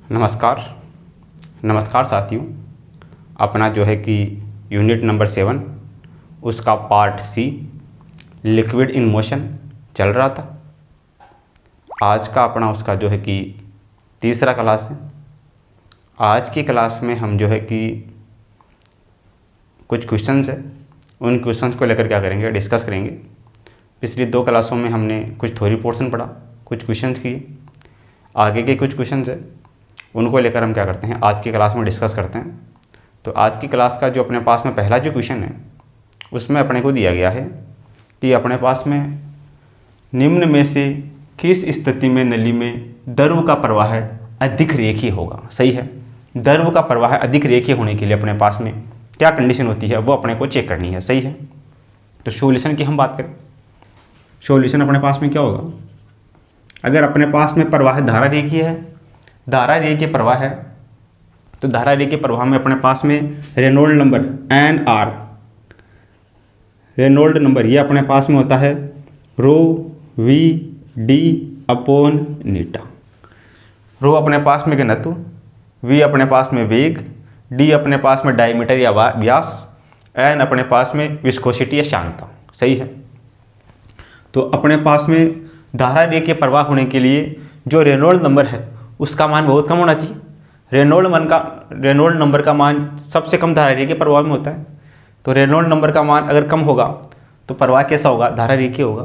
नमस्कार नमस्कार साथियों। अपना जो है कि यूनिट नंबर 7 उसका part C liquid in motion चल रहा था। आज का अपना उसका जो है कि तीसरा क्लास है। आज की क्लास में हम जो है कि कुछ क्वेश्चंस है, उन क्वेश्चंस को लेकर क्या करेंगे, डिस्कस करेंगे। पिछली 2 क्लासों में हमने कुछ थ्योरी पोर्शन पढ़ा, कुछ क्वेश्चंस किए। आगे के कुछ क्वेश्चंस है उनको लेकर हम क्या करते हैं, आज की क्लास में डिस्कस करते हैं। तो आज की क्लास का जो अपने पास में पहला जो क्वेश्चन है उसमें अपने को दिया गया है कि अपने पास में निम्न में से किस स्थिति में नली में द्रव का प्रवाह अधिक रेखीय होगा। सही है, द्रव का प्रवाह अधिक रेखीय होने के लिए अपने पास में क्या कंडीशन होती है वो अपने को चेक करनी है। सही है, तो सॉल्यूशन की हम बात करें, सॉल्यूशन अपने पास में क्या होगा। अगर अपने पास में प्रवाह धारा रेखीय है, धारा रेखीय प्रवाह है, तो धारा रेखीय प्रवाह में अपने पास में Reynold number NR, Reynold number ये अपने पास में होता है rho we D upon eta. Rho अपने पास में घनत्व, वी अपने पास में वेग, डी अपने पास में डायमीटर या व्यास, एन अपने पास में विस्कोसिटी या श्यानता। सही है, तो अपने पास में धारा रेखीय प्रवाह होने के लिए जो रेनॉल्ड नंबर है उसका मान बहुत कम होना चाहिए। रेनॉल्ड नंबर का मान सबसे कम धारा रेखीय प्रवाह में होता है। तो रेनॉल्ड नंबर का मान अगर कम होगा तो प्रवाह कैसा होगा, धारा रेखीय होगा।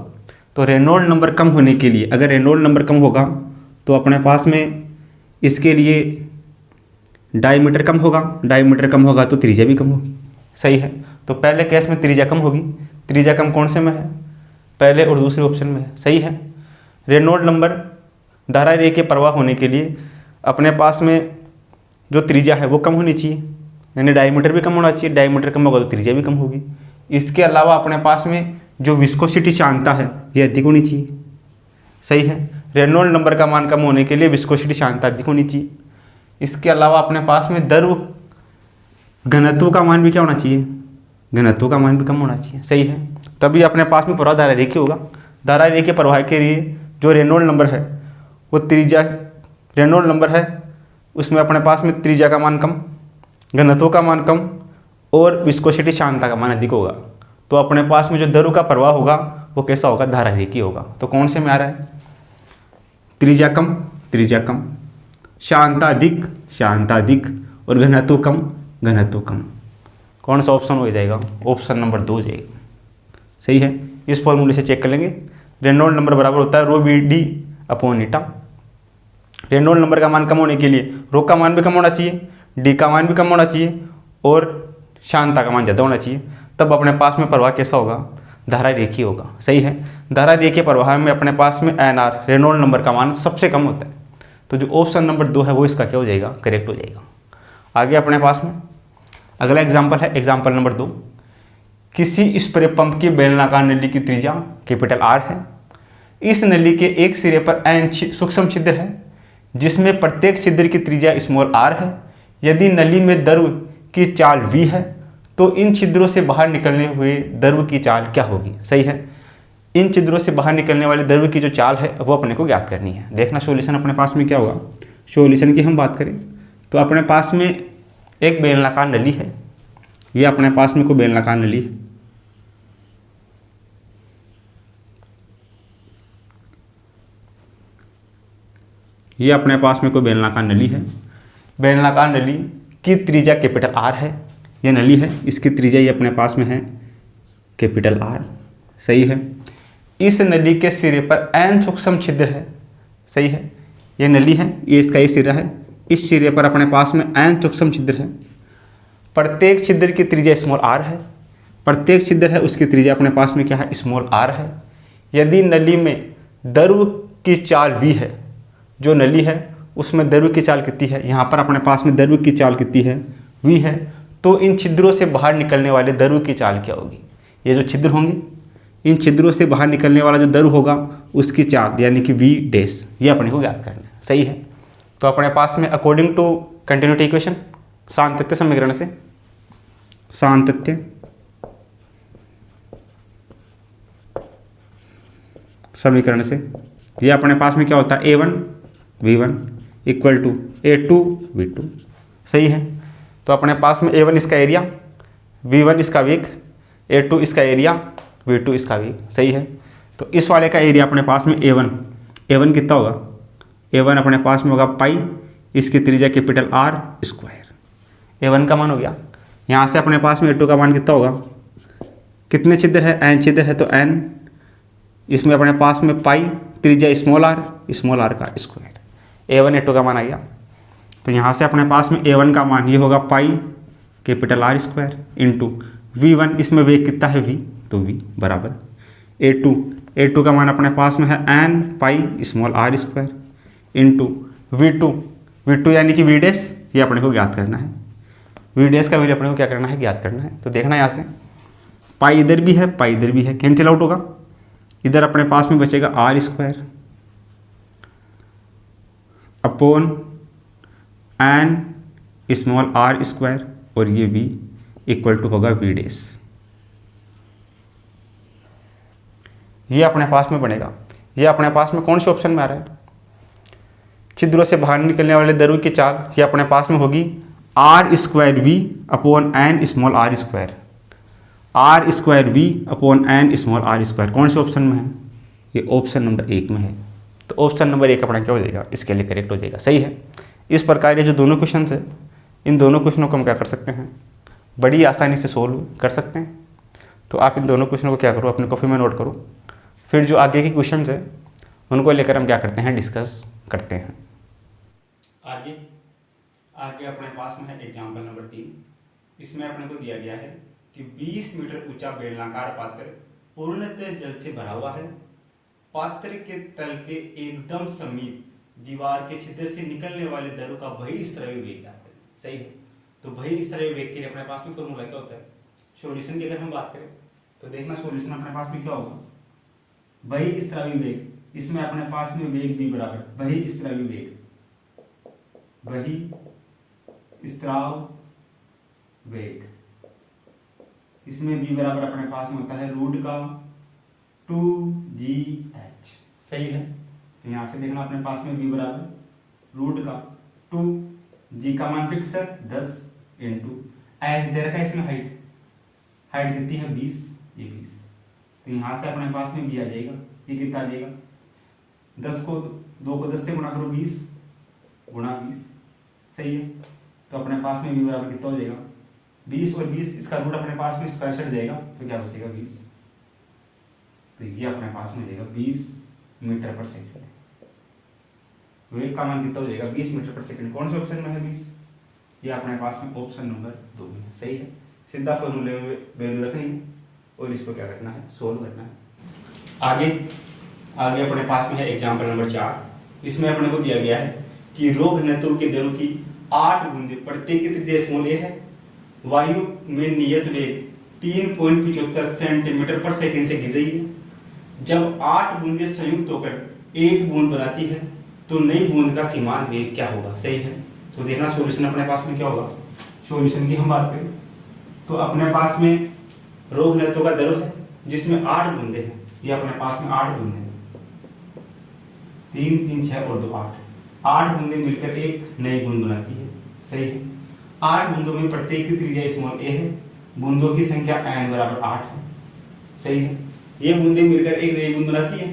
तो रेनॉल्ड नंबर कम होने के लिए, अगर रेनॉल्ड नंबर कम होगा तो अपने पास में इसके लिए डायमीटर कम होगा, डायमीटर कम होगा तो त्रिज्या भी कम होगी। सही है, तो पहले केस में त्रिज्या कम होगी। त्रिज्या कम कौन से में है, पहले और दूसरे ऑप्शन में है। सही है, रेनॉल्ड नंबर धारा रेखीय प्रवाह होने के लिए अपने पास में जो त्रिज्या है वो कम होनी चाहिए, यानी डायमीटर भी कम होना चाहिए। डायमीटर कम होगा तो त्रिज्या भी कम होगी। इसके अलावा अपने पास में जो विस्कोसिटी शांता है ये अधिक होनी चाहिए। सही है, रेनॉल्ड नंबर का मान कम होने के लिए विस्कोसिटी शांता अधिक होनी चाहिए। इसके अलावा अपने पास में द्रव घनत्व का मान भी क्या होना चाहिए, घनत्व का मान भी कम होना चाहिए। सही है, तभी अपने पास में प्रवाह धारा रेखीय होगा। धारा रेखीय प्रवाह के लिए जो रेनॉल्ड नंबर है वो त्रिज्या, रेनॉल्ड नंबर है उसमें अपने पास में त्रिज्या का मान कम, घनत्व का मान कम और विस्कोसिटी शांता का मान अधिक होगा। तो अपने पास में जो द्रव का प्रवाह होगा वो कैसा होगा, धारा रेखीय होगा। तो कौन से में आ रहा है, त्रिज्या कम, त्रिज्या कम, शांता अधिक, शांता अधिक और घनत्व कम, घनत्व कम। कौन सा ऑप्शन हो जाएगा, ऑप्शन नंबर 2 हो जाएगा। सही है, इस फॉर्मूले से चेक कर लेंगे। रेनॉल्ड नंबर बराबर होता है rho we D upon eta. Reynold number का मान कम होने के लिए रो का मान भी कम होना चाहिए, डी का मान भी कम होना चाहिए और शांता का मान ज़्यादा होना चाहिए। तब अपने पास में प्रवाह कैसा होगा, धारा रेखीय होगा। सही है, धारा रेखीय प्रवाह में अपने पास में NR रेनॉल्ड नंबर का मान सबसे कम होता है। तो जो ऑप्शन नंबर 2 है वो इसका क्या हो जाएगा, करेक्ट हो जाएगा। आगे अपने पास में अगला एग्जाम्पल है, एग्जाम्पल नंबर 2। किसी स्प्रे पंप की बेलनाकार नली की त्रिज्या कैपिटल R है। इस नली के एक सिरे पर n सूक्ष्म छिद्र है जिसमें प्रत्येक छिद्र की त्रिज्या स्मॉल r है। यदि नली में द्रव की चाल v है तो इन छिद्रों से बाहर निकलने हुए द्रव की चाल क्या होगी। सही है, इन छिद्रों से बाहर निकलने वाले द्रव की जो चाल है वो अपने को ज्ञात करनी है। देखना सॉल्यूशन अपने पास में क्या होगा। सॉल्यूशन की हम बात करें तो अपने पास में एक बेलनाकार नली है, ये अपने पास में कोई बेलनाकार नली है। ये अपने पास में कोई बेलनाकार नली है। बेलनाकार नली की त्रिज्या कैपिटल R है, ये नली है, इसकी त्रिज्या ये अपने पास में है कैपिटल R। सही है, इस नली के सिरे पर n सूक्ष्म छिद्र है। सही है, ये नली है, ये इसका ये सिरा है, इस सिरे पर अपने पास में n सूक्ष्म छिद्र है। प्रत्येक छिद्र की त्रिज्या स्मॉल r है, प्रत्येक छिद्र है उसकी त्रिज्या अपने पास में क्या है, स्मॉल r है। यदि नली में द्रव की चाल v है, जो नली है उसमें द्रव की चाल कितनी है, यहाँ पर अपने पास में द्रव की चाल कितनी है, v है, तो इन छिद्रों से बाहर निकलने वाले द्रव की चाल क्या होगी। ये जो छिद्र होंगे, इन छिद्रों से बाहर निकलने वाला जो द्रव होगा उसकी चाल यानी कि v डैश, ये अपने को ज्ञात करना है। सही है, तो अपने पास में अकॉर्डिंग टू कंटिन्यूटी इक्वेशन, सातत्य समीकरण से, सातत्य समीकरण से ये अपने पास में क्या होता है, A1 V1 equal to A2 V2। सही है। तो अपने पास में A1 इसका एरिया, V1 इसका वेग, A2 इसका एरिया, V2 इसका वेग। सही है। तो इस वाले का एरिया अपने पास में A1 कितना होगा? A1 अपने पास में होगा पाई, इसकी त्रिज्या कैपिटल R स्क्वायर। A1 का मान हो गया। यहाँ से अपने पास में A2 का मान कितना होगा? कितने छिद्र है? n छिद्र है तो n, इसमें अपने पास में पाई, त्रिज्या स्मॉल r का स्क्वायर। A1 A2 का मान आ गया। तो यहाँ से अपने पास में A1 का मान ये होगा pi capital R square into V1, इसमें वेग कितना है V, तो V बराबर A2 का मान अपने पास में है n पाई small r square into V2 यानी कि V डैश, ये अपने को ज्ञात करना है। V डैश का वैल्यू अपने को क्या करना है? ज्ञात करना है। तो देखना यहाँ से पाई इधर भी है, पाई इधर भी है, कैंसिल आउट होगा। इधर अपने पास में बचेगा R square upon n small r square, और ये V इक्वल टू होगा V डैश। ये अपने पास में बनेगा। ये अपने पास में कौन से ऑप्शन में आ रहा है? छिद्रों से बाहर निकलने वाले द्रव्य की चाल, ये अपने पास में होगी R square V upon n small r square, R square V upon n small r square. कौन से ऑप्शन में है? ये ऑप्शन नंबर 1 में है। तो ऑप्शन नंबर 1 अपना क्या हो जाएगा? इसके लिए करेक्ट हो जाएगा। सही है। इस प्रकार ये जो दोनों क्वेश्चन है, इन दोनों क्वेश्चनों को हम क्या कर सकते हैं? बड़ी आसानी से सोल्व कर सकते हैं। तो आप इन दोनों क्वेश्चनों को क्या करो? अपनी कॉपी में नोट करो। फिर जो आगे के क्वेश्चन है उनको लेकर हम क्या करते हैं? डिस्कस करते हैं। आगे अपने पास में है एग्जाम्पल नंबर 3। इसमें अपने को दिया गया है कि 20 मीटर ऊंचा बेलनाकार पात्र पूर्णतः जल से भरा हुआ है। पात्र के तल के एकदम समीप दीवार के छिद्र से निकलने वाले द्रव का बहिस्त्रावी वेग ज्ञात है। सही है। तो बहिस्त्रावी वेग के लिए अपने पास में फॉर्मूला क्या होता है? सॉल्यूशन की अगर हम बात करें तो देखना सॉल्यूशन अपने पास में क्या होगा? बहिस्त्रावी वेग, इसमें अपने पास में वेग भी बराबर बहिस्त्रावी वेग, बहिस्त्राव वेग, इसमें v बराबर अपने पास में होता है रूट का 2gh। सही है। तो यहाँ से देखना अपने पास में v बराबर रूट का 2, g का मान फिक्स है 10 इंटू h दे रखा है, इसमें हाइट कितनी है 20, ये 20। तो यहाँ से अपने पास में v आ जाएगा। ये कितना आ जाएगा? 10 को 2 को 10 से गुणा करो, 20 गुणा 20। सही है। तो अपने पास में v बराबर कितना हो जाएगा? 20 और 20, इसका रूट अपने पास में स्क्वायर सेट जाएगा तो क्या बचेगा? 20। तो ये अपने पास में जाएगा 20 मीटर पर सेकंड। वेग का मान कितना हो जाएगा? 20 मीटर पर सेकंड। कौन से ऑप्शन में है 20? ये अपने पास में ऑप्शन नंबर 2 में है। सही है। सीधा फॉर्मूले में वैल्यू रखनी है और इसको क्या करना है? सोल्व करना है। आगे अपने पास में है एग्जाम्पल नंबर 4। इसमें अपने को दिया गया है कि रो घनत्व के द्रव की 8 बूंदे प्रत्येक की त्रिज्या स्मॉल a है। वायु में नियत वेग 3.75 सेंटीमीटर पर सेकंड से गिर रही है। जब 8 बूंदे संयुक्त होकर एक बूंद बनाती है तो नई बूंद का सीमांत वेग क्या होगा? सही है। तो देखना सॉल्यूशन अपने पास में क्या होगा? सॉल्यूशन की हम बात करें तो अपने पास में रो घनत्व का द्रव है जिसमें 8 बूंदे हैं। ये अपने पास में 8 बूंदे हैं, 3 3 6 और 2 8 बूंदे मिलकर एक नई बूंद बनाती है। सही है। 8 बूंदों में प्रत्येक की त्रिज्या स्मॉल a है। बूंदों की संख्या n बराबर 8 है। सही है। ये बूंदें मिलकर एक नई बूंद बनाती है।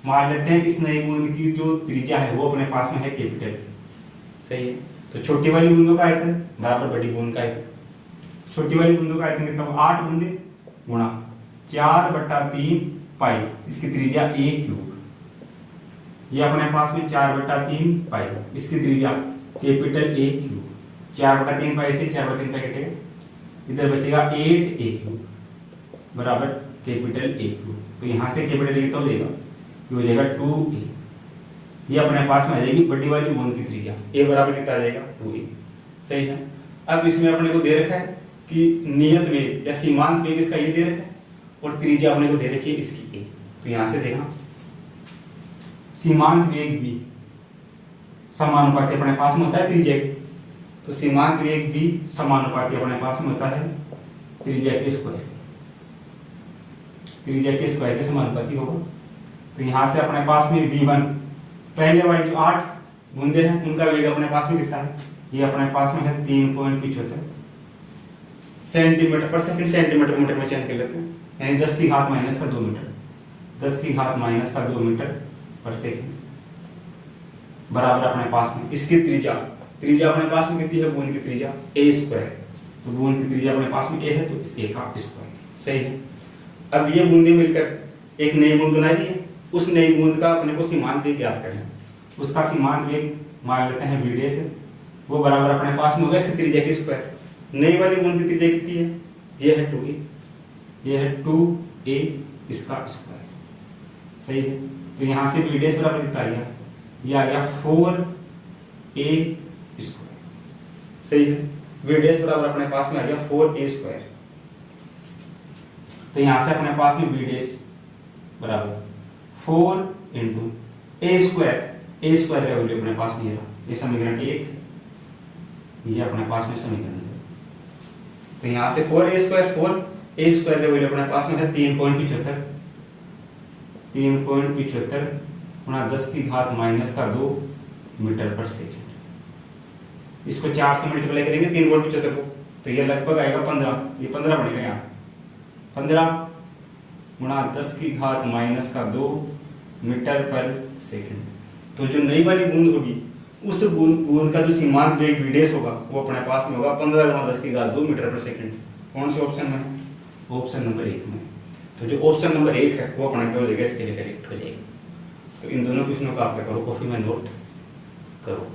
मान लेते हैं इस नई बूंद की जो त्रिज्या है वो अपने पास में है कैपिटल। सही है। तो छोटी वाली बूंदों का आयतन बराबर बड़ी बूंद का आयतन। छोटी वाली बूंदों का आयतन कितना? 8 बूंदे गुणा 4/3 पाई, इसकी त्रिज्या a क्यूब। ये अपने पास में 4/3 पाई, इसकी त्रिज्या कैपिटल A क्यूब। 4/3 पाई से 4/3 पाई कटेगा, इधर बचेगा 8a क्यूब बराबर कैपिटल A क्यूब। तो यहाँ से कैपिटल A कितना हो जाएगा? ये हो जाएगा 2a। ये अपने पास में आ जाएगी बड़ी वाली बूंद की त्रिज्या। a बराबर कितना आ जाएगा? 2a। सही है। अब इसमें अपने को दे रखा है कि नियत वेग या सीमांत वेग इसका ये दे रखा है और त्रिज्या अपने को दे रखी है इसकी a। तो यहाँ से देखना सीमांत वेग भी समानुपाती अपने पास में होता है त्रिज्या के। तो सीमांत वेग भी समानुपाती अपने पास में होता है त्रिज्या के स्क्वायर। त्रिज्या के स्क्वायर के समानुपाती होगा। तो यहाँ से अपने पास में v1 पहले वाली जो 8 बूंदे हैं उनका वेग अपने पास में कितना है, ये अपने पास में है 3.75 सेंटीमीटर पर सेकंड, सेंटीमीटर मीटर में चेंज कर लेते हैं, यानी 10 की घात माइनस का 2 मीटर, 10 की घात माइनस का 2 मीटर पर सेकंड बराबर अपने पास में इसकी त्रिज्या, त्रिज्या अपने पास में कितनी है बूंद की त्रिज्या a स्क्वायर, तो बूंद की त्रिज्या अपने पास में a है तो इस a का स्क्वायर, सही है। अब ये बूंदें मिलकर एक नई बूंद बना दी है, उस नई बूंद का अपने को सीमांत वेग ज्ञात करना है, उसका सीमांत वेग मान लेते हैं v से, वो बराबर अपने पास में होगा इसकी त्रिज्या की स्क्वायर। नई वाली बूंद की त्रिज्या कितनी है, ये है 2a, ये है 2a इसका स्क्वायर, सही है। तो यहाँ से v बराबर कितना आ गया, ये आ गया 4a स्क्वायर, सही है। v बराबर अपने पास में आ गया 4a स्क्वायर, तो यहाँ से अपने पास में v बराबर 4 इंटू a स्क्वायर का वैल्यू अपने पास में ये समीकरण 1, ये अपने पास में समीकरण 2। तो यहाँ से 4a स्क्वायर का वैल्यू अपने पास में है 3.75 गुणा 10 की घात माइनस का 2 मीटर पर सेकंड। इसको 4 से मल्टीप्लाई करेंगे 3.75 को, तो ये लगभग आएगा 15, ये 15 बनेगा यहाँ से 15 गुणा 10 की घात माइनस का 2 मीटर पर सेकंड। तो जो नई वाली बूंद होगी उस बूंद का जो सीमांत वेग v होगा वो अपने पास में होगा 15 गुणा 10 की घात 2 मीटर पर सेकंड। कौन से ऑप्शन में है, ऑप्शन नंबर 1 में। तो जो ऑप्शन नंबर 1 है वो अपना क्या हो जाएगा, इसके लिए करेक्ट हो जाएगा। तो इन दोनों क्वेश्चनों का आप क्या करो, कॉपी में नोट करो।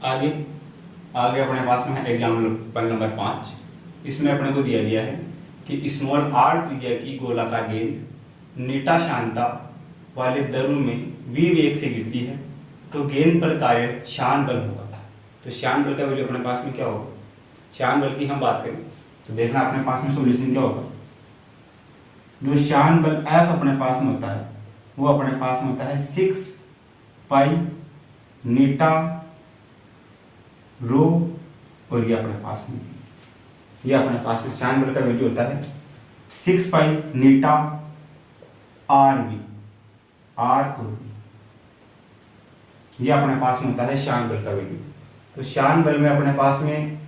आगे अपने पास में है एग्जाम्पल नंबर 5। इसमें अपने को दिया गया है कि स्मॉल r त्रिज्या की गोलाकार गेंद नीटा शांता वाले द्रव में v वेग से गिरती है तो गेंद पर कार्य शान बल होगा। तो शान बल का वैल्यू अपने पास में क्या होगा, शान बल की हम बात करें तो देखना अपने पास में सॉल्यूशन क्या होगा। जो शान बल F अपने पास में होता है वो अपने पास में होता है 6 पाई नीटा रो, और ये अपने पास में शान बल का वैल्यू होता है 6 पाई नीटा आर वी, आर और वी, ये अपने पास में होता है शान बल का वैल्यू। तो शान बल में अपने पास में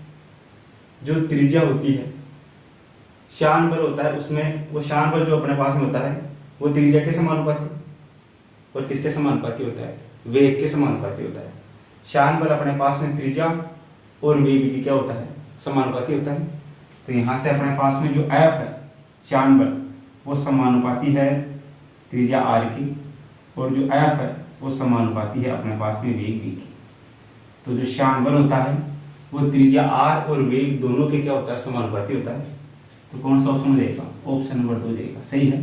जो त्रिज्या होती है, शान बल होता है उसमें वो शान बल जो अपने पास में होता है वो त्रिज्या के समानुपाती और किसके समानुपाती होता है, वेग के समानुपाती होता है। शान बल अपने पास में त्रिज्या और वेग की क्या होता है, समानुपाती होता है। तो यहाँ से अपने पास में जो F है शान बल वो समानुपाती है त्रिज्या r की, और जो F है वो समानुपाती है अपने पास में वेग v की। तो जो शान बल होता है वो त्रिज्या r और वेग दोनों के क्या होता है, समानुपाती होता है। तो कौन सा ऑप्शन हो जाएगा, ऑप्शन नंबर 2 जाएगा, सही है।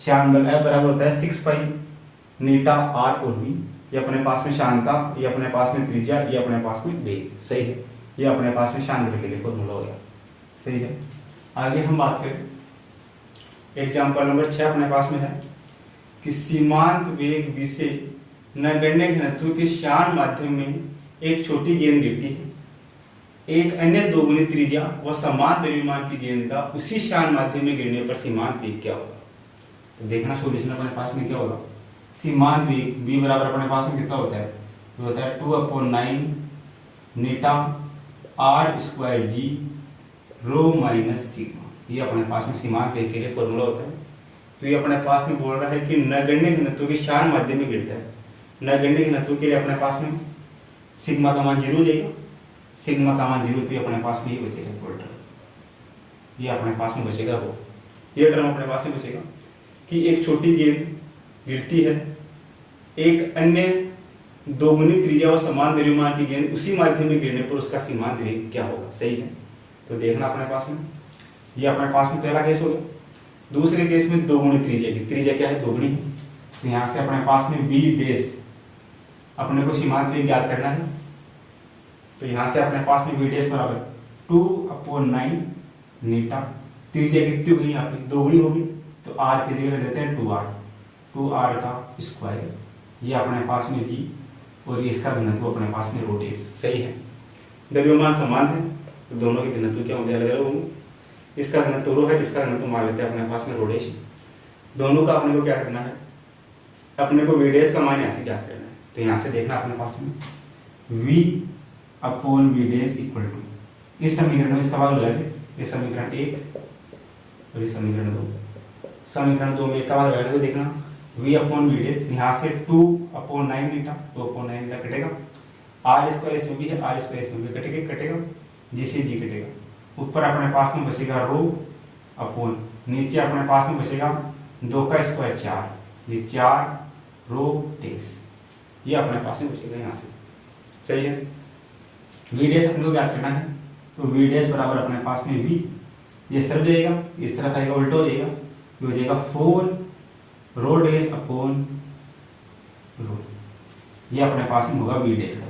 शान बल F बराबर होता है 6 पाई नीटा r और v, ये अपने पास में शानता, ये अपने पास में त्रिज्या, ये अपने पास में वेग, सही है। ये अपने पास में शान बल के लिए फॉर्मूला हो गया, सही है। आगे हम बात करें एग्जाम्पल नंबर 6 अपने पास में है कि सीमांत वेग v से नगण्य घनत्व के शान माध्यम में एक छोटी गेंद गिरती है, एक अन्य दोगुनी त्रिज्या व समान द्रव्यमान की गेंद का उसी शान माध्यम में गिरने पर सीमांत वेग क्या होगा। तो देखना सॉल्यूशन अपने पास में क्या होगा, सीमांत वेग v बराबर अपने पास में कितना होता है, तो होता है 2/9 नीटा r स्क्वायर g रो माइनस सिग्मा, ये अपने पास में सीमांत वेग के लिए फॉर्मूला होता है। तो ये अपने पास में बोल रहा है कि नगण्य घनत्व के शान माध्यम में गिरता है। नगण्य घनत्व के लिए अपने पास में सिग्मा का मान 0 हो जाएगा, सिग्मा का मान 0, तो ये अपने पास में ये बचेगा टर्म, ये अपने पास में बचेगा वो, ये टर्म अपने पास में बचेगा कि एक छोटी गेंद गिरती है, एक अन्य दोगुनी त्रिज्या और समान द्रव्यमान की गेंद उसी माध्यम में गिरने पर उसका सीमांत वेग क्या होगा, सही है। तो देखना अपने पास में, ये अपने पास में पहला केस हो गया। दूसरे केस में दोगुनी त्रिज्या की, त्रिज्या क्या है, दोगुनी है। तो यहाँ से अपने पास में v' अपने को सीमांत वेग ज्ञात करना है। तो यहाँ से अपने पास में v' बराबर 2/9 नीटा, त्रिज्या कितनी होगी यहाँ पे, दोगुनी होगी, तो r की जगह देते हैं 2r का स्क्वायर, ये अपने पास में g, और ये इसका घनत्व अपने पास में रो डेश, सही है। द्रव्यमान समान है तो दोनों के घनत्व क्या होंगे, अलग अलग होंगे। इसका घनत्व रो है, इसका घनत्व मान लेते हैं अपने पास में रो डेश। दोनों का अपने को क्या करना है, अपने को v' का मान यहाँ से क्या करना है। तो यहाँ से देखना अपने पास में v upon v dash equal to, इस समीकरण में इसका भाग लगा दे, ये समीकरण 1 और ये समीकरण 2, समीकरण 2 में एक का भाग लगा दे, देखना v अपॉन v डैश यहाँ से 2 अपॉन 9 नीटा, 2 अपॉन 9 नीटा कटेगा, आर स्क्वायर इसमें भी है, आर स्क्वायर इसमें भी कटेगा, जी से जी कटेगा, ऊपर अपने पास में बचेगा रो अपॉन, नीचे अपने पास में बचेगा 2 का स्क्वायर 4, ये 4 रो डैश, ये अपने पास में बचेगा यहाँ से। सही है, वी डैश अपने को क्या करना है, तो वी डैश बराबर अपने पास में वी, ये इस तरफ जाएगा, इस तरफ आएगा, उल्टा हो जाएगा, ये हो जाएगा 4 रो डैश अपॉन रो, ये अपने पास में होगा वी डैश का।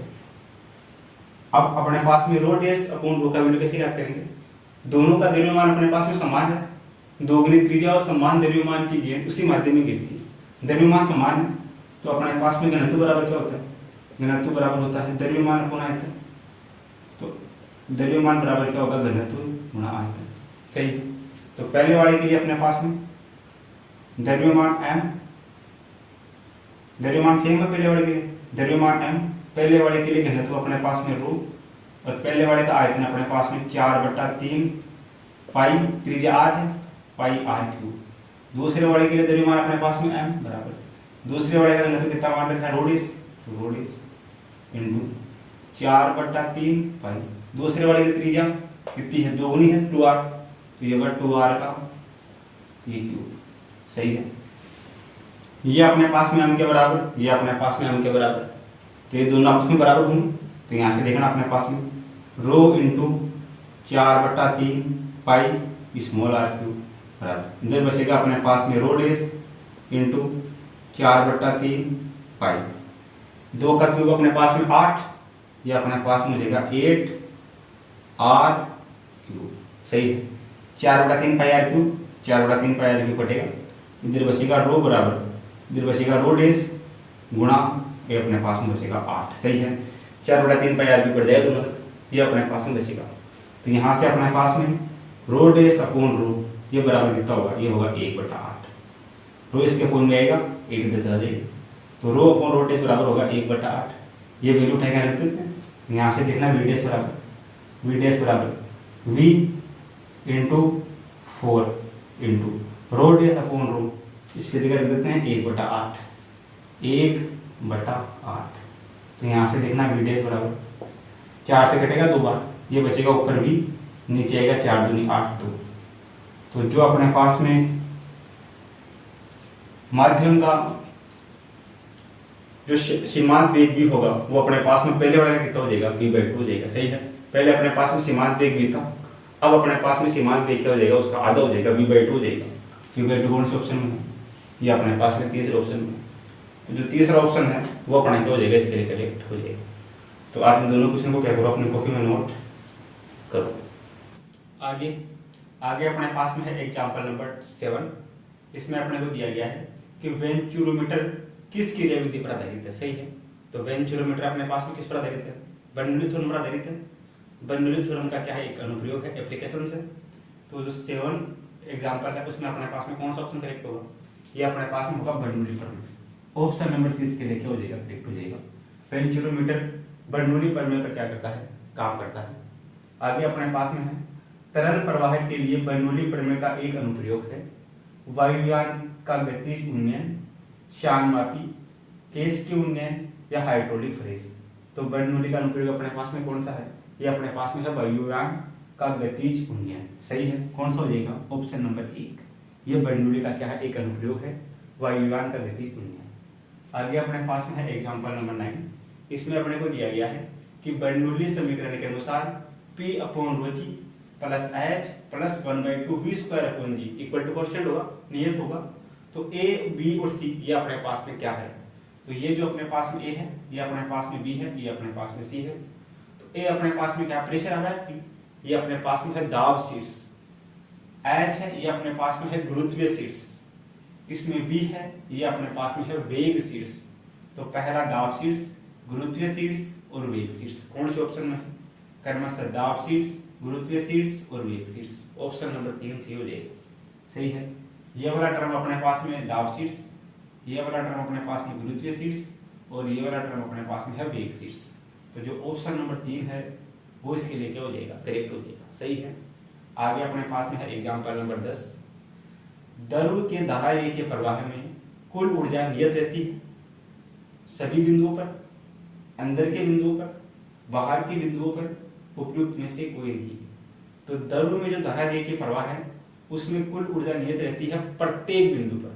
अब अपने पास में रो डैश अपॉन रो का वैल्यू कैसे ज्ञात करेंगे, दोनों का द्रव्यमान अपने पास में समान है, दोगुनी त्रिज्या और समान द्रव्यमान की गेंद उसी माध्यम में गिरती है, द्रव्यमान समान है तो अपने पास में घनत्व बराबर क्या होता है, घनत्व बराबर होता है द्रव्यमान अपॉन आयतन, तो द्रव्यमान बराबर क्या होगा, घनत्व गुणा आयतन। सही, तो पहले वाले के लिए अपने पास में द्रव्यमान m, द्रव्यमान सेम है पहले वाले के लिए, द्रव्यमान m, पहले वाले के लिए घनत्व अपने पास में रो, और पहले वाले का आयतन अपने पास में 4/3 पाई, त्रिज्या r है, पाई r क्यूब, दूसरे वाले के लिए द्रव्यमान अपने पास में m बराबर, दूसरे वाले का घनत्व कितना मान रखा है, रो डैश, तो रो डैश इंटू 4/3 पाई, दूसरे वाले की त्रिज्या कितनी है, दोगुनी है 2r, तो ये 2r का ये क्यूब। सही है, ये अपने पास में m के बराबर, ये अपने पास में m के बराबर, तो ये दोनों आपस में बराबर होंगे, तो यहाँ से देखना अपने पास में rho into 4/3 pi small r cube बराबर, इधर बचेगा अपने पास में रो डैश इंटू 4/3 पाई, 2 का क्यूब अपने पास में 8, ये अपने पास में हो जाएगा 8r क्यूब। सही है, 4/3 पाई r क्यूब, 4/3 पाई r क्यूब कटेगा, इधर बचेगा रो बराबर, इधर बचेगा रो डैश गुणा, ये अपने पास में बचेगा 8। सही है, 4/3 पाई r क्यूब कट जाएगा दोनों, ये अपने पास में बचेगा, तो यहाँ से अपने पास में रो डैश अपॉन रो, ये बराबर कितना होगा, ये होगा 1/8, रो इसके अपोन में आएगा 1 देता जाएगा, तो रो अपॉन रो डैश बराबर होगा 1/8, ये वैल्यू उठाएगा रख देते हैं, यहाँ से देखना वी डैश बराबर v into 4 into rho dash upon rho, इसकी जगह रख देते हैं 1/8, 1/8, तो यहाँ से देखना वी डैश बराबर 4 से कटेगा 2 बार, ये बचेगा ऊपर v, नीचे आएगा 4 दूनी 8 2, तो जो अपने पास में माध्यम का जो सीमांत वेग भी होगा वो अपने पास में पहले वाला कितना हो जाएगा, v/2 हो जाएगा। सही है, पहले अपने पास में सीमांत वेग भी था, अब अपने पास में सीमांत वेग क्या हो जाएगा, उसका आधा हो जाएगा, v/2 हो जाएगा, v/2 कौन से ऑप्शन में है, ये अपने पास में तीसरे ऑप्शन में, तो जो तीसरा ऑप्शन है वो अपने क्या हो जाएगा, इसके लिए करेक्ट हो जाएगा। तो आप इन दोनों क्वेश्चन को क्या करो, अपनी कॉपी में नोट करो। आगे अपने पास में है एग्जाम्पल नंबर 7, इसमें अपने को दिया गया है कि वेंचुरोमीटर किस क्रियाविधि पर आधारित है। सही है, तो वेंचुरोमीटर अपने पास में किस पर आधारित है, बर्नौली थ्योरम पर आधारित है। बर्नौली थ्योरम का क्या है, एक अनुप्रयोग है, एप्लीकेशन है। तो जो 7 एग्जाम्पल है उसमें अपने पास में कौन सा ऑप्शन करेक्ट होगा, ये अपने पास में होगा Bernoulli theorem. Option number C इसके लिए क्या हो जाएगा, करेक्ट हो जाएगा। वेंचुरोमीटर बर्नौली प्रमेय पर क्या करता है, काम करता है। आगे अपने पास में है तरल प्रवाह के लिए बर्नौली प्रमेय का एक अनुप्रयोग है वायुयान का गतिज उन्नयन, श्यानमापी, केस के उन्नयन या हाइड्रोलिक फ्रेस। तो बर्नौली का अनुप्रयोग अपने पास में कौन सा है, ये अपने पास में है वायुयान का गतिज उन्नयन। सही है, कौन सा हो जाएगा, ऑप्शन नंबर 1, ये बर्नौली का क्या है, एक अनुप्रयोग है वायुयान का गतिज उन्नयन। आगे अपने पास में है एग्जाम्पल नंबर 9, इसमें अपने को दिया गया है कि बर्नौली समीकरण के अनुसार P/ρg plus H plus 1/2 V²/g equal to constant होगा, नियत होगा। तो A, B और C ये अपने पास में क्या है, तो ये जो अपने पास में A है, ये अपने पास में B है, ये अपने पास में C है। तो A अपने पास में क्या प्रेशर आ रहा है, P, ये अपने पास में है दाब शीर्ष। H है, ये अपने पास में है गुरुत्वीय शीर्ष। इसमें V है, ये अपने पास में है वेग शीर्ष। तो पहला दाब शीर्ष, गुरुत्वीय शीर्ष और वेग शीर्ष कौन से ऑप्शन में है, क्रमशः दाब शीर्ष, गुरुत्वीय शीर्ष और वेग शीर्ष। ऑप्शन नंबर 3 सी हो जाएगा। सही है, ये वाला टर्म अपने पास में दाब शीर्ष, ये वाला टर्म अपने पास में गुरुत्वीय शीर्ष और ये वाला टर्म अपने पास में है वेग शीर्ष। तो जो ऑप्शन नंबर 3 है वो इसके लिए क्या हो जाएगा, करेक्ट हो जाएगा, सही है। आगे अपने पास में है एग्जाम्पल नंबर 10। द्रव के धारा के प्रवाह में कुल ऊर्जा नियत रहती है सभी बिंदुओं पर, अंदर के बिंदुओं पर, बाहर के बिंदुओं पर उपयुक्त में से कोई नहीं। तो द्रव में जो धारा के प्रवाह है उसमें कुल ऊर्जा नियत रहती है प्रत्येक बिंदु पर।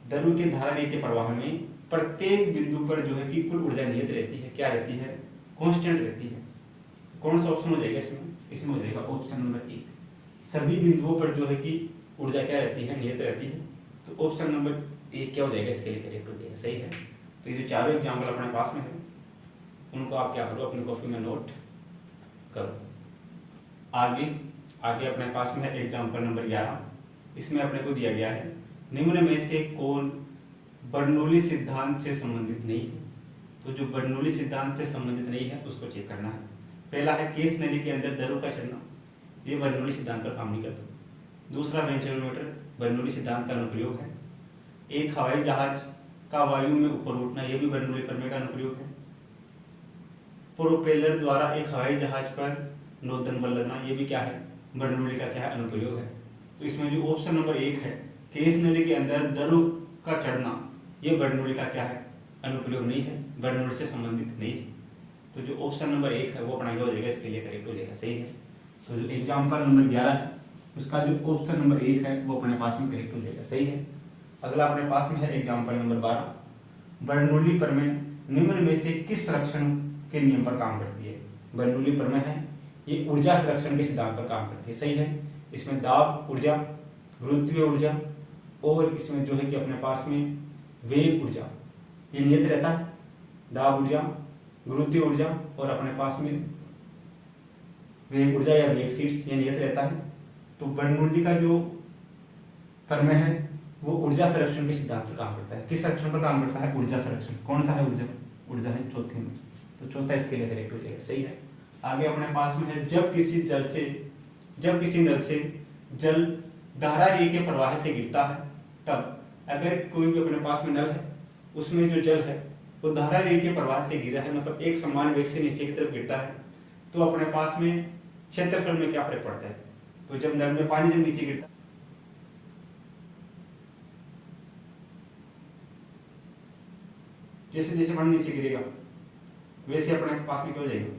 द्रव के धारा के प्रवाह में प्रत्येक बिंदु पर जो है कि कुल ऊर्जा नियत रहती है, क्या रहती है, कांस्टेंट रहती है। कौन सा ऑप्शन हो जाएगा इसमें, इसमें हो जाएगा ऑप्शन नंबर 1। सभी बिंदुओं पर जो है कि ऊर्जा क्या रहती है, नियत रहती है। तो ऑप्शन नंबर 1 क्या हो जाएगा, इसके लिए करेक्ट हो जाएगा, सही है। तो ये जो चारों एग्जाम्पल अपने पास में है उनको आप क्या करो, अपनी कॉपी में नोट करो। आगे अपने पास में है एग्जाम्पल नंबर 11। इसमें अपने को दिया गया है निम्न में से कौन बर्नौली सिद्धांत से संबंधित नहीं है। तो जो बर्नौली सिद्धांत से संबंधित नहीं है उसको चेक करना है। पहला है केस नली के अंदर द्रव का चढ़ना, ये बर्नौली सिद्धांत पर काम नहीं करता। दूसरा वेंचुरोमीटर बर्नौली सिद्धांत का अनुप्रयोग है। एक हवाई जहाज का वायु में ऊपर उठना, यह भी बर्नौली प्रमेय का अनुप्रयोग है। प्रोपेलर द्वारा एक हवाई जहाज पर नौदन बल लगना, ये भी क्या है, बर्नौली का क्या है, अनुप्रयोग है। तो इसमें जो ऑप्शन नंबर 1 है केस नली के अंदर द्रव का चढ़ना, ये बर्नौली का क्या है, अनुप्रयोग नहीं है, बर्नौली से संबंधित नहीं है। तो जो ऑप्शन नंबर 1 है वो अपना क्या हो जाएगा, इसके लिए करेक्ट हो जाएगा, सही है। तो जो एग्जाम्पल नंबर 11 है उसका जो ऑप्शन नंबर 1 है वो अपने पास में करेक्ट हो जाएगा, सही है। अगला अपने पास में है एग्जाम्पल नंबर 12। बर्नौली प्रमेय निम्न में से किस संरक्षण के नियम पर काम करती है। बर्नौली प्रमेय है ये ऊर्जा संरक्षण के सिद्धांत पर काम करती है, सही है। इसमें दाब ऊर्जा, गुरुत्वीय ऊर्जा और इसमें जो है कि अपने पास में वेग ऊर्जा ये नियत रहता है। दाब ऊर्जा, गुरुत्वीय ऊर्जा और अपने पास में वेग ऊर्जा या वेग सीट्स ये नियत रहता है। तो बर्नौली का जो प्रमेय है वो ऊर्जा संरक्षण के सिद्धांत पर काम करता है। किस संरक्षण पर काम करता है, ऊर्जा संरक्षण। कौन सा है, ऊर्जा है चौथे में। तो चौथा इसके लिए करेक्ट हो जाएगा, सही है। आगे अपने पास में है जब किसी नल से जल धारा ए के प्रवाह से गिरता है तब, अगर कोई भी अपने पास में नल है उसमें जो जल है वो धारा ए के प्रवाह से गिरा है, मतलब एक समान वेग से नीचे की तरफ गिरता है, तो अपने पास में क्षेत्रफल में क्या फर्क पड़ता है। तो जब नल में पानी जब नीचे गिरता जैसे जैसे पानी नीचे गिरेगा वैसे अपने पास में क्या हो जाएगा,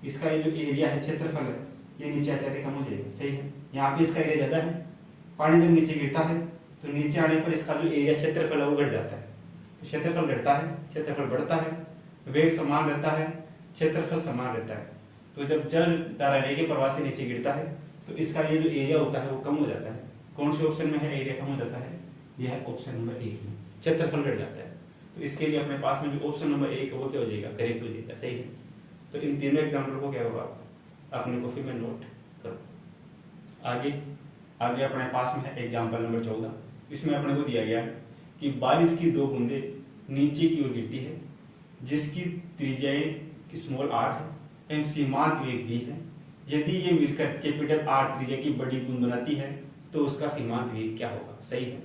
इसका ये जो एरिया है, क्षेत्रफल है, ये नीचे आते आते कम हो जाएगा, सही है। यहाँ पे इसका एरिया ज्यादा है, पानी जब नीचे गिरता है तो नीचे आने पर इसका जो एरिया क्षेत्रफल है वो घट जाता है। तो क्षेत्रफल घटता है, क्षेत्रफल बढ़ता है, वेग समान रहता है, क्षेत्रफल समान रहता है। तो जब जल धारा ए के प्रवाह से नीचे गिरता है तो इसका ये जो एरिया होता है वो कम हो जाता है। कौन से ऑप्शन में है एरिया कम हो जाता है, यह है ऑप्शन नंबर 1 में, क्षेत्रफल घट जाता है। तो इसके लिए अपने पास में जो ऑप्शन नंबर 1 है वो क्या हो जाएगा, करेक्ट हो जाएगा, सही है। तो इन तीनों एग्जाम्पल को क्या होगा, अपने कॉपी में नोट करो। आगे अपने पास में है एग्जाम्पल नंबर 14। इसमें अपने को दिया गया है कि बारिश की 2 बूंदें नीचे की ओर गिरती है जिसकी त्रिज्या स्मॉल r है एवं सीमांत वेग v है। यदि ये मिलकर कैपिटल R त्रिज्या की बड़ी बूंद बनाती है तो उसका सीमांत वेग क्या होगा, सही है।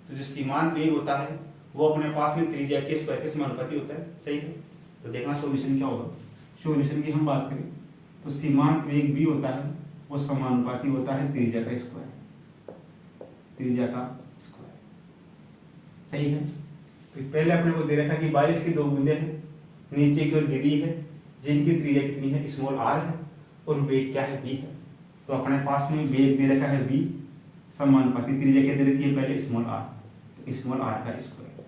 तो जो सीमांत वेग होता है वो अपने पास में त्रिज्या के स्क्वायर के समानुपाती होता है, सही है। तो देखना सॉल्यूशन क्या होगा। सॉल्यूशन की हम बात करें तो सीमांत वेग v होता है वो समानुपाती होता है त्रिज्या का स्क्वायर, सही है। तो पहले अपने को दे रखा कि बारिश की 2 बूंदें हैं नीचे की ओर गिरी है जिनकी त्रिज्या कितनी है, स्मॉल r है और वेग क्या है, v है। तो अपने पास में वेग दे रखा है v समानुपाती त्रिज्या क्या दे रखी है, पहले स्मॉल r, तो स्मॉल r का स्क्वायर,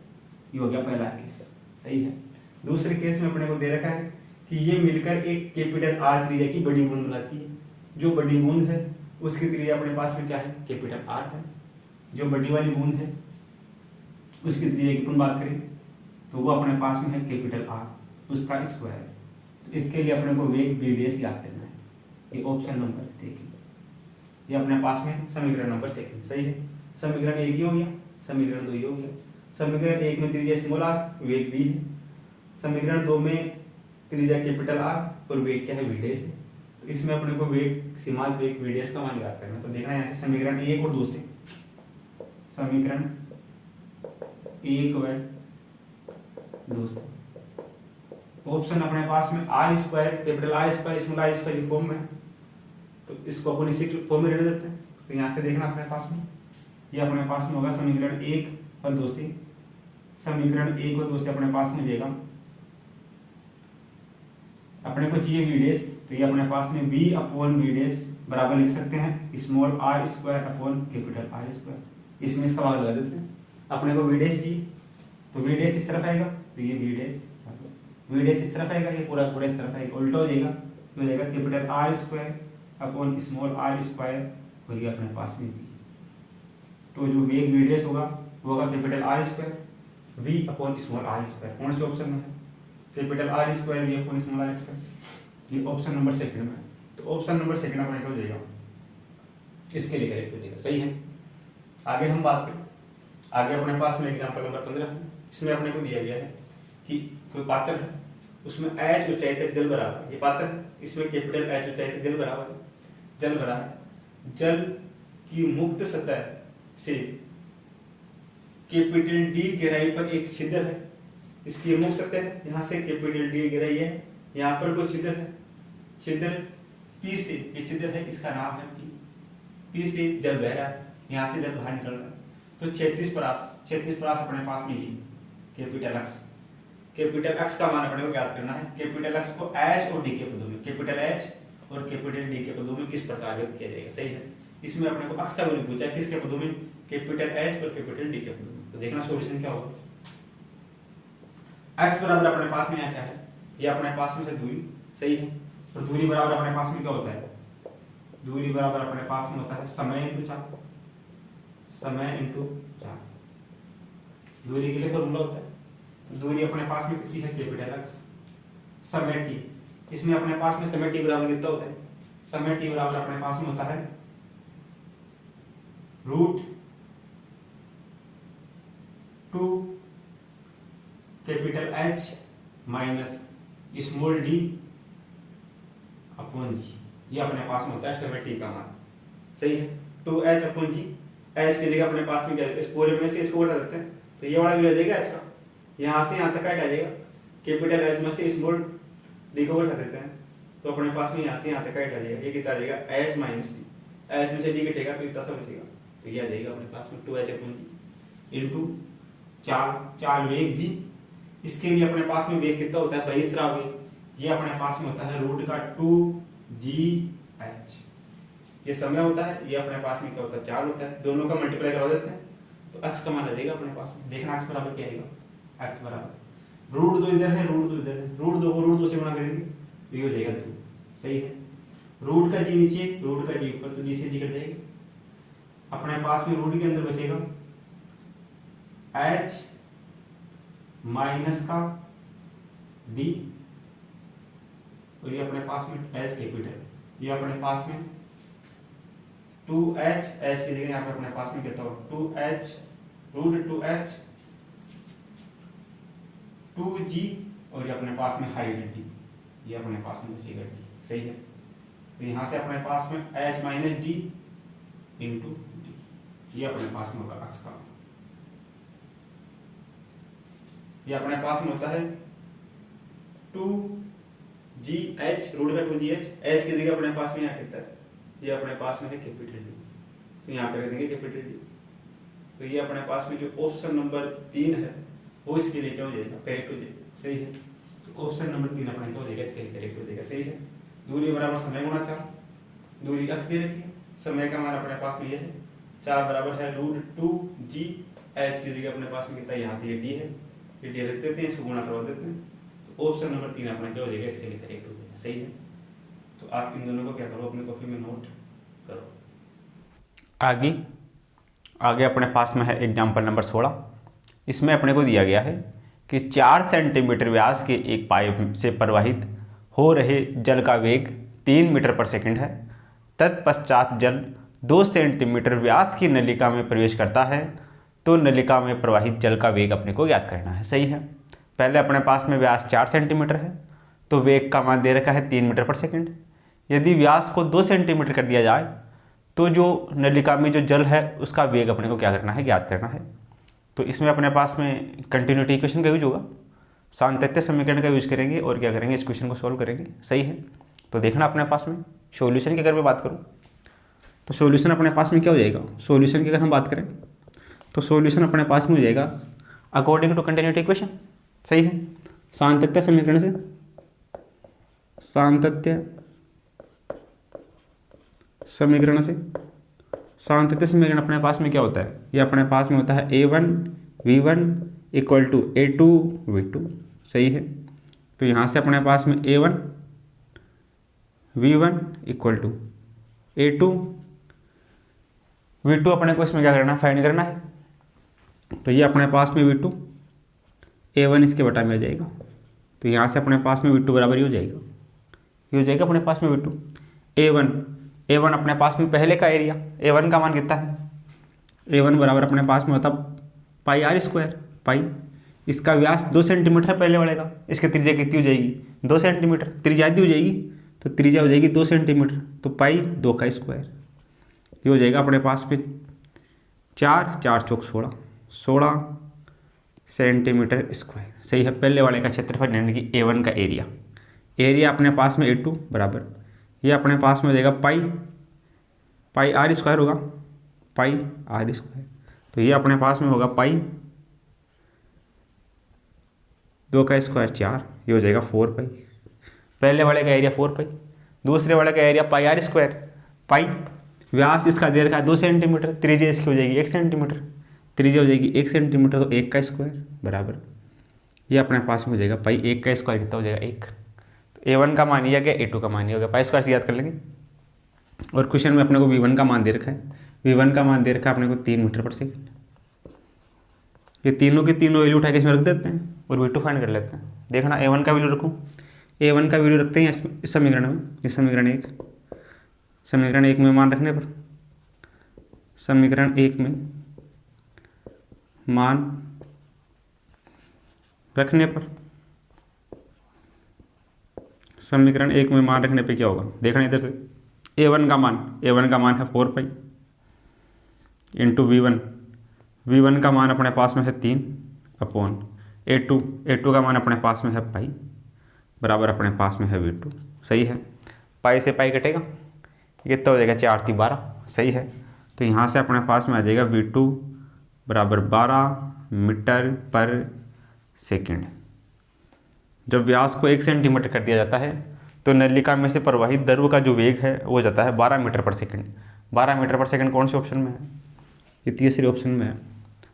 ये हो गया पहला केस, सही है। दूसरे केस में अपने को दे रखा है कि ये मिलकर एक कैपिटल R त्रिज्या की बड़ी बूंद बनाती है। जो बड़ी बूंद है उसकी त्रिज्या अपने पास में क्या है, कैपिटल R है। जो बड़ी वाली बूंद है उसकी त्रिज्या की अपन बात करें तो वो अपने पास में है कैपिटल R, उसका स्क्वायर। तो इसके लिए अपने को वेग v डैश याद करना है, ये ऑप्शन नंबर 2, ये अपने पास में समीकरण नंबर 2, सही है। समीकरण 1 ही हो गया, समीकरण 2 ही हो गया। समीकरण 1 में त्रिज्या स्मॉल r, वेग v है। समीकरण 2 में त्रिज्या कैपिटल R और वेग क्या है, v डैश है। तो इसमें अपने को वेग सीमांत वेग v डैश का मान याद करना। तो देखना यहाँ से समीकरण 1 और 2 से, समीकरण 1 व 2 से ऑप्शन अपने पास में R square, capital R square small R square की फॉर्म में, तो इसको अपन इसी फॉर्म में रख देते हैं। तो यहाँ से देखना अपने पास में, ये अपने पास में होगा समीकरण 1 और 2 से, समीकरण 1 और 2 से अपने पास में देगा, अपने को चाहिए वी डैश, तो ये अपने पास में v अपॉन वी डैश बराबर लिख सकते हैं small R square upon capital R square. इसमें इसका भाग लगा देते हैं, अपने को वी डैश जी, तो वी डैश इस तरफ आएगा, तो ये वी डैश इस तरफ आएगा, ये पूरा पूरा इस तरफ आएगा, उल्टा हो जाएगा, तो हो जाएगा capital R square upon small R square, और ये अपने पास में v, तो जो वेग वी डैश होगा वो होगा capital R square v upon small R square. कौन से ऑप्शन में है? Capital R square v upon small R square, ये ऑप्शन नंबर सेकंड में है। तो ऑप्शन नंबर सेकंड अपने हो जाएगा, इसके लिए करेक्ट हो जाएगा। सही है। आगे हम बात करें, आगे अपने पास में एग्जांपल नंबर 15 है। इसमें अपने को दिया गया है कि कोई पात्र है, उसमें h ऊंचाई तक जल भरा है, ये पात्र है, इसमें कैपिटल h ऊंचाई तक जल भरा है, जल भरा है। जल की मुक्त सतह से कैपिटल D गहराई पर एक छिद्र है, इसकी मुक्त सतह है, यहाँ से कैपिटल D गहराई है, यहाँ पर कोई छिद्र है, छिद्र P से, ये छिद्र है, इसका नाम है P से जल बह रहा है, यहाँ से जल बाहर निकल रहा है। तो 36 परास अपने पास में ही कैपिटल X, कैपिटल X का मान अपने को ज्ञात करना है। कैपिटल X को H और D के पदों में, कैपिटल H और कैपिटल D के पदों में किस प्रकार व्यक्त किया जाएगा। सही है। इसमें अपने को X का वैल्यू पूछा है, किसके पदों में? कैपिटल H और कैपिटल D के पदों में। तो देखना सॉल्यूशन क्या होगा। X बराबर अपने पास में यहाँ क्या है, ये अपने पास में है दूरी। सही है। तो दूरी बराबर अपने पास में क्या होता है? दूरी बराबर अपने पास में होता है समय इंटू चाप, समय इंटू चाप। दूरी के लिए फॉर्मूला होता है। तो दूरी अपने पास में कितनी है? कैपिटल X, समय t, इसमें अपने पास में समय t बराबर कितना होता है? समय t बराबर अपने पास में होता है root 2 capital H minus small d upon g, ये अपने पास में होता है समय t का मान। सही है। 2h अपॉन g, h की जगह अपने पास में क्या है? इस पूरे में से इसको हटा देते हैं, तो ये वाला भी रह जाएगा h का, यहाँ से यहाँ तक हटा जाएगा। कैपिटल H में से स्मॉल d को हटा देते हैं, तो अपने पास में यहाँ से यहाँ तक हटा जाएगा। ये कितना आ जाएगा? h माइनस d, h में से d कटेगा तो इतना सा बचेगा, तो ये आ जाएगा अपने पास में 2h अपॉन g इंटू 4 वेग v। इसके लिए अपने पास में वेग कितना होता है? बहिस्राव वेग, ये अपने पास में होता है रूट का 2gh। ये समय होता है, ये अपने पास में क्या होता है? 4 होता है। दोनों का मल्टीप्लाई करवा देते हैं तो x का मान आ जाएगा अपने पास में। देखना x बराबर क्या आएगा? x बराबर रूट 2 इधर है, रूट 2 इधर है, रूट 2 को रूट 2 से गुणा करेंगे तो ये हो जाएगा 2। सही है। रूट का g नीचे, रूट का g ऊपर, तो g से g कट जाएगी। अपने पास में रूट के अंदर बचेगा h माइनस का d, और ये अपने पास में h कैपिटल, ये अपने पास में 2h, h की जगह यहाँ पे अपने पास में कितना होगा? 2h रूट 2h 2g, और ये अपने पास में हाइट d, ये अपने पास में बचेगा d। सही है। तो यहाँ से अपने पास में h minus d into d, ये अपने पास में होगा x का, ये अपने पास में होता है 2gh रूट का 2gh, h की जगह अपने पास में यहाँ कितना है? ये अपने पास में है कैपिटल D, तो यहाँ पे रख देंगे कैपिटल D। तो ये अपने पास में जो ऑप्शन नंबर 3 है वो इसके लिए क्या हो जाएगा? करेक्ट हो जाएगा। सही है। तो ऑप्शन नंबर 3 अपने क्या हो जाएगा? इसके लिए करेक्ट हो जाएगा। सही है। दूरी बराबर समय गुणा 4, दूरी x दे रखी है, समय का मान अपने पास में ये है 4 बराबर है रूट 2gh की जगह अपने पास में कितना? यहाँ पे d है, ये d रख देते हैं, इसको गुणा करवा देते हैं, तो ऑप्शन नंबर 3 अपना क्या हो जाएगा? इसके लिए करेक्ट हो जाएगा। सही है। तो आप इन दोनों को क्या करो? अपनी कॉपी में नोट करो। आगे अपने पास में है एग्जाम्पल नंबर 16। इसमें अपने को दिया गया है कि 4 सेंटीमीटर व्यास के एक पाइप से प्रवाहित हो रहे जल का वेग 3 मीटर पर सेकंड है। तत्पश्चात जल 2 सेंटीमीटर व्यास की नलिका में प्रवेश करता है, तो नलिका में प्रवाहित जल का वेग अपने को ज्ञात करना है। सही है। पहले अपने पास में व्यास 4 सेंटीमीटर है, तो वेग का मान दे रखा है 3 मीटर पर सेकंड। यदि व्यास को 2 सेंटीमीटर कर दिया जाए तो जो नलिका में जो जल है उसका वेग अपने को क्या करना है? ज्ञात करना है। तो इसमें अपने पास में कंटिन्यूटी इक्वेशन का यूज होगा। सातत्य समीकरण का यूज करेंगे और क्या करेंगे, इस क्वेश्चन को सॉल्व करेंगे। सही है, तो देखना अपने पास में सॉल्यूशन की अगर मैं बात करूँ तो सॉल्यूशन अपने पास में क्या हो जाएगा, सॉल्यूशन की अगर हम बात करें तो सॉल्यूशन अपने पास में हो जाएगा अकॉर्डिंग टू कंटिन्यूटी इक्वेशन। सही है, सातत्य समीकरण से, सातत्य समीकरण से, सातत्य समीकरण अपने पास में क्या होता है, ये अपने पास में होता है a1v1 इक्वल टू a2v2। सही है, तो यहाँ से अपने पास में a1v1 इक्वल टू a2v2 अपने को इसमें क्या करना है, फाइंड करना है। तो ये अपने पास में v2 a1 इसके बटा में आ जाएगा, तो यहाँ से अपने पास में v2 बराबर ही हो जाएगा, ये हो जाएगा अपने पास में v2 a1 अपने पास में पहले का एरिया, a1 का मान कितना है, a1 बराबर अपने पास में होता पाई आर स्क्वायर। पाई, इसका व्यास 2 सेंटीमीटर पहले वाले का, इसकी त्रिज्या कितनी हो जाएगी, 2 सेंटीमीटर, त्रिज्या आधी हो जाएगी तो त्रिज्या हो जाएगी 2 सेंटीमीटर, तो पाई 2 का स्क्वायर, ये हो जाएगा अपने पास में 4 4 चौक 16 सेंटीमीटर स्क्वायर। सही है, पहले वाले का क्षेत्रफल यानी कि a1 का एरिया अपने पास में a2 बराबर, ये अपने पास में हो जाएगा पाई आर स्क्वायर होगा, पाई आर स्क्वायर, तो ये अपने पास में होगा पाई 2 का स्क्वायर 4, ये हो जाएगा 4 पाई। पहले वाले का एरिया 4 पाई, दूसरे वाले का एरिया पाई आर स्क्वायर। पाई व्यास इसका दे रखा है 2 सेंटीमीटर, त्रिज्या इसकी हो जाएगी 1 सेंटीमीटर, त्रिज्या हो जाएगी 1 सेंटीमीटर, तो 1 का स्क्वायर बराबर, ये अपने पास में हो जाएगा पाई 1 का स्क्वायर कितना हो जाएगा 1। तो a1 का मान लिया गया, a2 का मान लिया गया, पाई स्क्वायर से याद कर लेंगे। और क्वेश्चन में अपने को v1 का मान दे रखा है, v1 का मान दे रखा है अपने को 3 मीटर पर सेकेंड। ये तीनों की तीनों वैल्यू उठा के इसमें रख देते हैं और v2 फाइंड कर लेते हैं। देखना a1 का वैल्यू रखूँ, a1 का वैल्यू रखते हैं इस समीकरण में, इस समीकरण 1 में मान रखने पर, समीकरण 1 में मान रखने पर, समीकरण 1 में मान रखने पे क्या होगा, देखना इधर से a1 का मान है 4 पाई इंटू v1 का मान अपने पास में है 3 अपॉन a2 का मान अपने पास में है पाई बराबर अपने पास में है v2। सही है, पाई से पाई कटेगा, कितना हो जाएगा 4 3 12। सही है, तो यहाँ से अपने पास में आ जाएगा v2 बराबर 12 मीटर पर सेकेंड। जब व्यास को 1 सेंटीमीटर कर दिया जाता है तो नलिका में से प्रवाहित द्रव का जो वेग है वो जाता है 12 मीटर पर सेकंड। 12 मीटर पर सेकंड कौन से ऑप्शन में है, ये तीसरे ऑप्शन में है,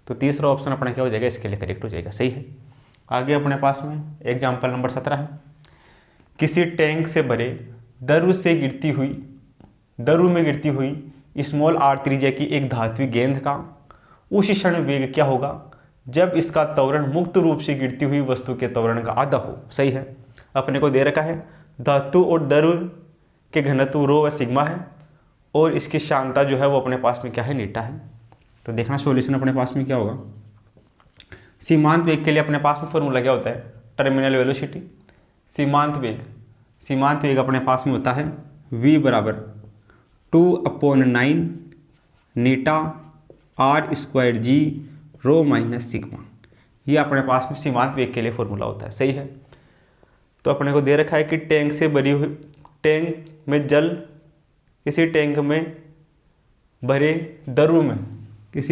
तो तीसरा ऑप्शन अपना क्या हो जाएगा, इसके लिए करेक्ट हो जाएगा। सही है, आगे अपने पास में एग्जाम्पल नंबर 17 है। किसी टैंक से भरे द्रव में गिरती हुई स्मॉल आर त्रिज्या की एक धात्विक गेंद का उस क्षण वेग क्या होगा जब इसका त्वरण मुक्त रूप से गिरती हुई वस्तु के त्वरण का आधा हो। सही है, अपने को दे रखा है धातु और द्रव के घनत्व रो व सिग्मा है और इसकी शांता जो है वो अपने पास में क्या है, नीटा है। तो देखना सॉल्यूशन अपने पास में क्या होगा। सीमांत वेग के लिए अपने पास में फॉर्मूला क्या होता है, टर्मिनल वेलोसिटी। सीमांत वेग अपने पास में होता है v बराबर 2/9 eta are square g rho minus sigma, ये अपने पास में सीमांत वेग के लिए फॉर्मूला होता है। सही है, तो अपने को दे रखा है कि किसी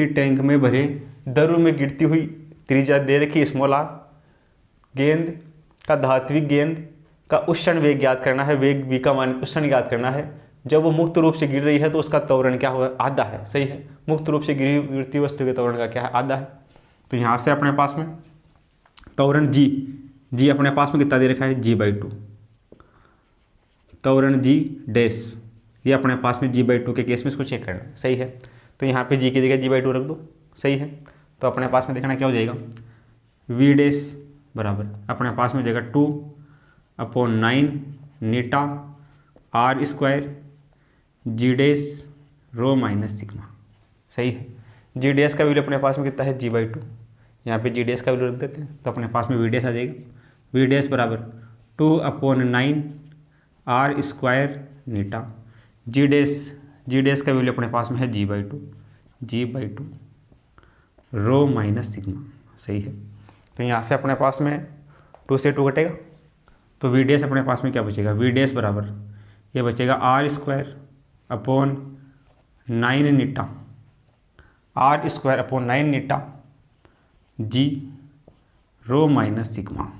टैंक में भरे द्रव में गिरती हुई त्रिज्या दे रखी स्मॉल आर गेंद का धात्विक गेंद का उस क्षण वेग ज्ञात करना है, वेग v का मान उस क्षण ज्ञात करना है जब वो मुक्त रूप से गिर रही है तो उसका त्वरण क्या होगा, आधा है। सही है, मुक्त रूप से गिरती वस्तु के त्वरण का क्या है, आधा है। तो यहाँ से अपने पास में त्वरण जी अपने पास में कितना दे रखा है, g/2, त्वरण g डैश, ये अपने पास में g/2 के केस में इसको चेक करना है। सही है, तो यहाँ पे g की जगह g/2 रख दो। सही है, तो अपने पास में देखना क्या हो जाएगा, v डैश बराबर अपने पास में हो जाएगा 2/9 eta are square g dash rho minus sigma. सही है, जी डैश का वैल्यू अपने पास में कितना है, g/2, यहाँ पे जी डैश का वैल्यू रख देते हैं तो अपने पास में v डैश आ जाएगा। v डैश बराबर 2/9 R square eta, G dash का वैल्यू अपने पास में है g/2 रो माइनस सिग्मा। सही है, तो यहाँ से अपने पास में 2 से 2 घटेगा तो वी डैश अपने पास में क्या बचेगा, वी डैश बराबर ये बचेगा R square upon 9 eta, are square upon 9 eta G rho minus sigma,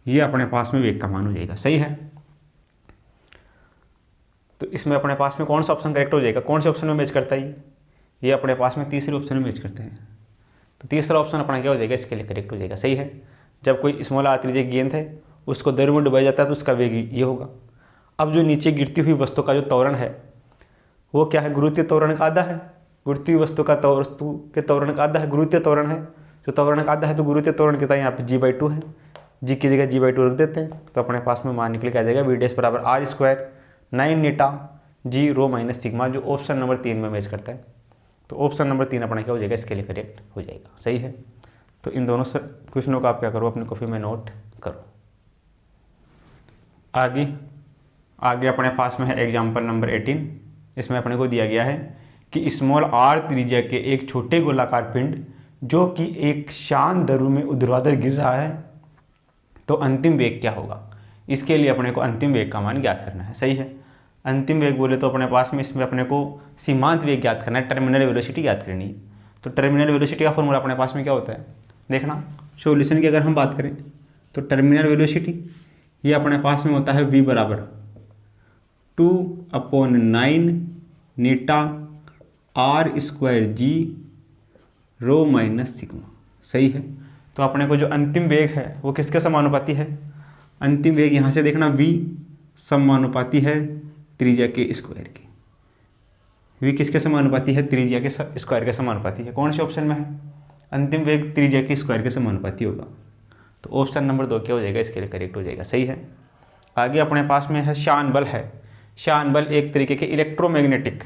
ये अपने पास में वेग का मान हो जाएगा। सही है, तो इसमें अपने पास में कौन सा ऑप्शन करेक्ट हो जाएगा, कौन से ऑप्शन में मैच करता है ये अपने पास में तीसरे ऑप्शन में मैच करते हैं। तो तीसरा ऑप्शन अपना क्या हो जाएगा, इसके लिए करेक्ट हो जाएगा। सही है, जब कोई स्मॉल आर त्रिज्या गेंद है उसको दर में डुबाया जाता है तो उसका वेग ये होगा। अब जो नीचे गिरती हुई वस्तु का जो त्वरण है वो क्या है, गुरुत्वीय त्वरण का आधा है। गिरती हुई वस्तु के त्वरण का आधा है, गुरुत्वीय त्वरण है। जो त्वरण का आधा है तो गुरुत्वीय त्वरण कितना है, यहाँ पे g/2 है, g की जगह g/2 रख देते हैं तो अपने पास में मान निकल के आ जाएगा वी डैश बराबर R square 9 eta G rho minus sigma, जो ऑप्शन नंबर 3 में मैच करता है। तो ऑप्शन नंबर 3 अपना क्या हो जाएगा, इसके लिए करेक्ट हो जाएगा। सही है, तो इन दोनों से क्वेश्चनों का आप क्या करो, अपनी कॉपी में नोट करो। आगे अपने पास में है एग्जाम्पल नंबर 18। इसमें अपने को दिया गया है कि स्मॉल आर त्रिज्या के एक छोटे गोलाकार पिंड जो कि एक शांत दर में ऊर्ध्वाधर गिर रहा है तो अंतिम वेग क्या होगा। इसके लिए अपने को अंतिम वेग का मान ज्ञात करना है। सही है, अंतिम वेग बोले तो अपने पास में इसमें अपने को सीमांत वेग ज्ञात करना है, टर्मिनल वेलोसिटी ज्ञात करनी है। तो टर्मिनल वेलोसिटी का फॉर्मूला अपने पास में क्या होता है, देखना सॉल्यूशन की अगर हम बात करें तो टर्मिनल वेलोसिटी ये अपने पास में होता है v बराबर 2/9 eta are square g rho minus sigma. सही है, तो अपने को जो अंतिम वेग है वो किसके समानुपाती है, अंतिम वेग यहाँ से देखना v समानुपाती है त्रिज्या के स्क्वायर के। v किसके समानुपाती है, त्रिज्या के स्क्वायर के समानुपाती है। कौन से ऑप्शन में है, अंतिम वेग त्रिज्या के स्क्वायर के समानुपाती होगा। तो ऑप्शन नंबर 2 क्या हो जाएगा, इसके लिए करेक्ट हो जाएगा। सही है, आगे अपने पास में है शान बल है। शान बल एक तरीके के इलेक्ट्रोमैग्नेटिक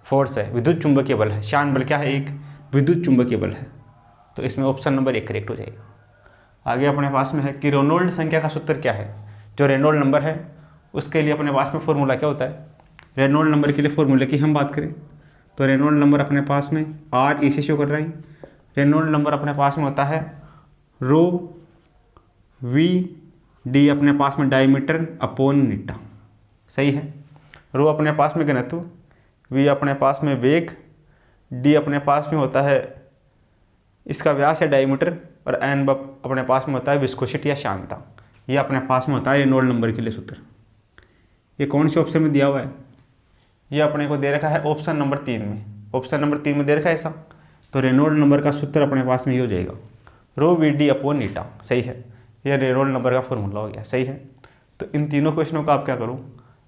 फोर्स है, विद्युत चुंबकीय बल है। शान बल क्या है, एक विद्युत चुंबकीय बल है। तो इसमें ऑप्शन नंबर 1 करेक्ट हो जाएगा। आगे अपने पास में है कि रेनॉल्ड संख्या का सूत्र क्या है। जो रेनॉल्ड नंबर है उसके लिए अपने पास में फॉर्मूला क्या होता है, रेनॉल्ड नंबर के लिए फॉर्मूले की हम बात करें तो रेनॉल्ड नंबर अपने पास में आर इसे शो कर रहा है। रेनॉल्ड नंबर अपने पास में होता है रो वी डी अपने पास में डायमीटर अपॉन नीटा। सही है, रो अपने पास में घनत्व, वी अपने पास में वेग, डी अपने पास में होता है इसका व्यास या डायमीटर, और एन अपने पास में होता है विस्कोसिटी या श्यानता। ये अपने पास में होता है रेनॉल्ड नंबर के लिए सूत्र। ये कौन से ऑप्शन में दिया हुआ है, ये अपने को दे रखा है ऑप्शन नंबर 3 में। ऑप्शन नंबर 3 में दे रखा है ऐसा, तो रेनॉल्ड नंबर का सूत्र अपने पास में ये हो जाएगा रो वी डी अपॉन नीटा। सही है, ये रेनॉल्ड नंबर का फॉर्मूला हो गया। सही है, तो इन तीनों क्वेश्चनों का आप क्या करो,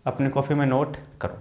अपनी कॉपी में नोट करो।